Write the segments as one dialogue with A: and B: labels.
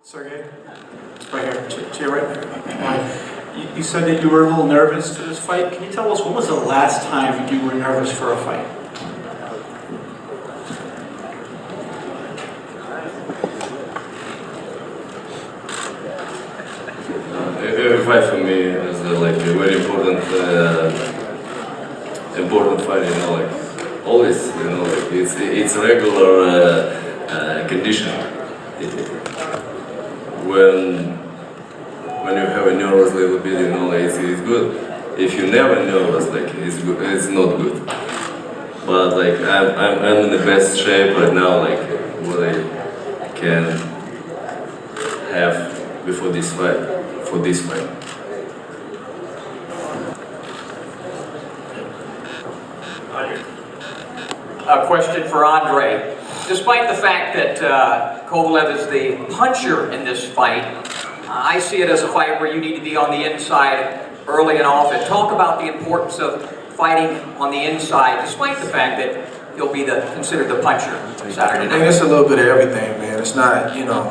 A: Sergey, right here, chair right there. You said that you were a little nervous to this fight. Can you tell us when was the last time you were nervous for a fight?
B: Every fight for me is like a very important fight. You know, like always. You know, like it's a regular condition. When you have a nervous little bit, you know, like it's good. If you never nervous, like it's good, it's not good. But like I'm in the best shape right now, like what I can have before this fight. For this fight.
C: A question for Andre. Despite the fact that Kovalev is the puncher in this fight, I see it as a fight where you need to be on the inside early and often. Talk about the importance of fighting on the inside, despite the fact that you'll be considered the puncher Saturday night.
D: I mean, it's a little bit of everything, man. It's not, you know,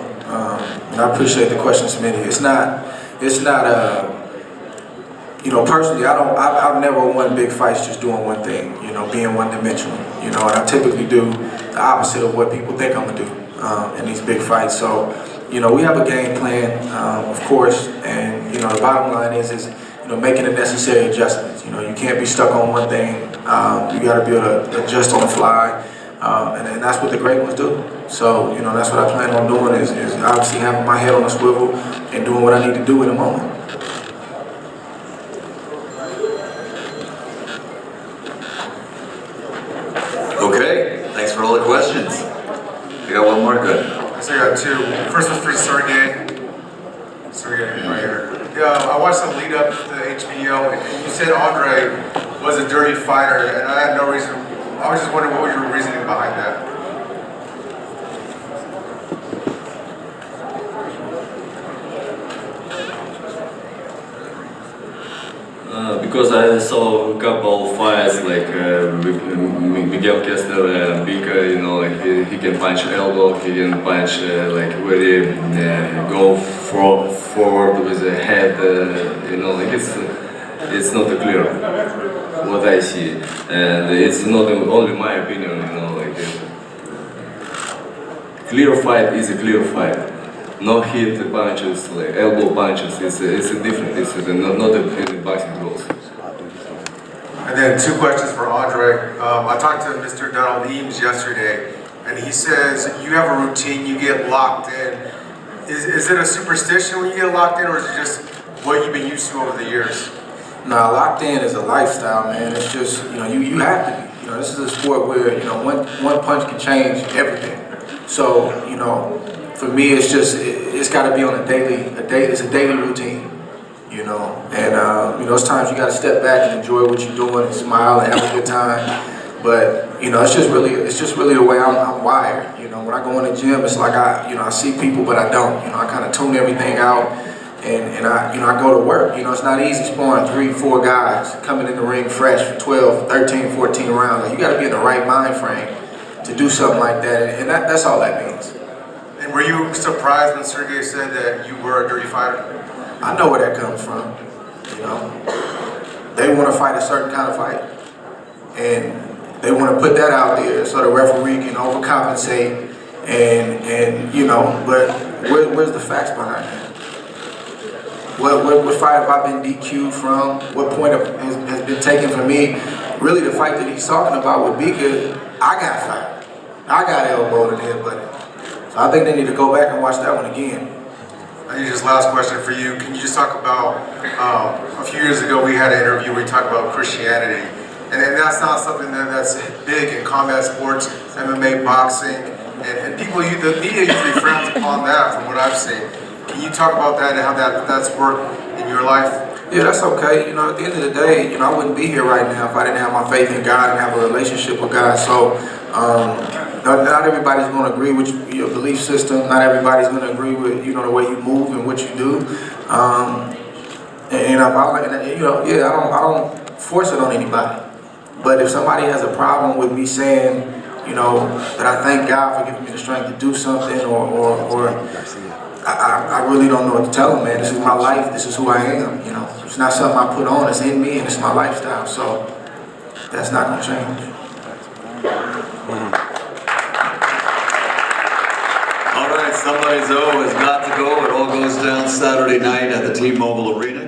D: and I appreciate the question, Smitty. It's not, you know, personally, I've never won big fights just doing one thing, you know, being one-dimensional, you know, and I typically do the opposite of what people think I'm gonna do in these big fights. So, you know, we have a game plan, of course, and, you know, the bottom line is, you know, making the necessary adjustments. You know, you can't be stuck on one thing. You gotta be able to adjust on the fly, and that's what the great ones do. So, you know, that's what I plan on doing is obviously having my head on a swivel and doing what I need to do in a moment.
E: Okay, thanks for all the questions. We got one more, good.
F: So I got two. First one's for Sergey. Sergey, right here. Yeah, I watched the lead up to the HBO, and you said Andre was a dirty fighter, and I had no reason. I was just wondering what was your reasoning behind that?
B: Because I saw a couple fights like with Miguel Kessler and Bika, you know, like he can punch elbow, he can punch like very go forward with the head, you know, like it's not clear what I see, and it's not only my opinion, you know, like clear fight is a clear fight. No hit punches, like elbow punches, it's a different, it's not a boxing rules.
F: And then two questions for Andre. I talked to Mr. Donald Eames yesterday, and he says you have a routine, you get locked in. Is it a superstition when you get locked in, or is it just what you've been used to over the years?
D: Nah, locked in is a lifestyle, man. It's just, you know, you have to be. You know, this is a sport where, you know, one punch can change everything. So, you know, for me, it's just, it's got to be on it's a daily routine, you know. And, you know, it's times you got to step back and enjoy what you're doing and smile and have a good time. But, you know, it's just really the way I'm wired. You know, when I go in the gym, it's like I see people, but I don't. You know, I kind of tune everything out, and I go to work. You know, it's not easy sparring 3, 4 guys coming in the ring fresh for 12, 13, 14 rounds. Like, you got to be in the right mind frame to do something like that, and that's all that means.
F: And were you surprised when Sergey said that you were a dirty fighter?
D: I know where that comes from, you know. They want to fight a certain kind of fight, and they want to put that out there so the referee can overcompensate, and you know, but where's the facts behind that? What fight have I been DQ'd from? What point has been taken from me? Really, the fight that he's talking about with Bika, I got fired. I got elbowed and headbutted. So I think they need to go back and watch that one again.
F: I think just last question for you. Can you just talk about, a few years ago we had an interview where we talked about Christianity. And that's not something that's big in combat sports, MMA, boxing, and people, the media usually frowns upon that from what I've seen. Can you talk about that and how that's worked in your life?
D: Yeah, that's okay. You know, at the end of the day, you know, I wouldn't be here right now if I didn't have my faith in God and have a relationship with God. So, not everybody's going to agree with your belief system. Not everybody's going to agree with, you know, the way you move and what you do. And you know, yeah, I don't force it on anybody. But if somebody has a problem with me saying, you know, that I thank God for giving me the strength to do something, or I really don't know what to tell them, man. This is my life. This is who I am. You know, it's not something I put on. It's in me, and it's my lifestyle. So that's not gonna change.
E: All right, somebody's O has got to go. It all goes down Saturday night at the T-Mobile Arena.